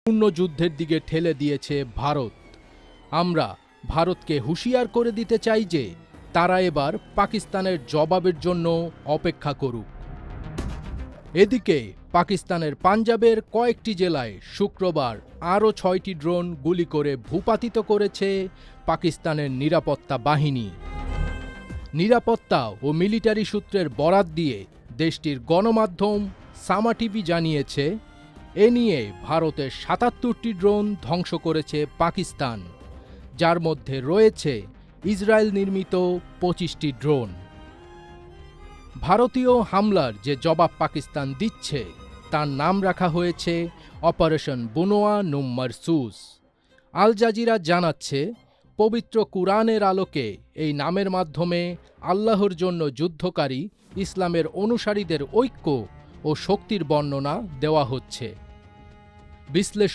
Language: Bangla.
পূর্ণ যুদ্ধের দিকে ঠেলে দিয়েছে ভারত। আমরা ভারতকে হুঁশিয়ার করে দিতে চাই যে তারা এবার পাকিস্তানের জবাবের জন্য অপেক্ষা করুক। এদিকে পাকিস্তানের পাঞ্জাবের কয়েকটি জেলায় শুক্রবার আরও ৬টি ড্রোন গুলি করে ভূপাতিত করেছে পাকিস্তানের নিরাপত্তা বাহিনী। নিরাপত্তা ও মিলিটারি সূত্রের বরাত দিয়ে দেশটির গণমাধ্যম সামা টিভি জানিয়েছে, এ নিয়ে ভারতের ৭৭টি ড্রোন ধ্বংস করেছে পাকিস্তান, যার মধ্যে রয়েছে ইসরায়েল নির্মিত ২৫টি ড্রোন। ভারতীয় হামলার যে জবাব পাকিস্তান দিচ্ছে তার নাম রাখা হয়েছে অপারেশন বুনোয়া নুম মারসুস। আল জাজিরা জানাচ্ছে, পবিত্র কুরআনের আলোকে এই নামের মাধ্যমে আল্লাহর জন্য যুদ্ধকারী ইসলামের অনুসারীদের ঐক্য ও শক্তির বর্ণনা দেওয়া হচ্ছে। বিশ্লেষণ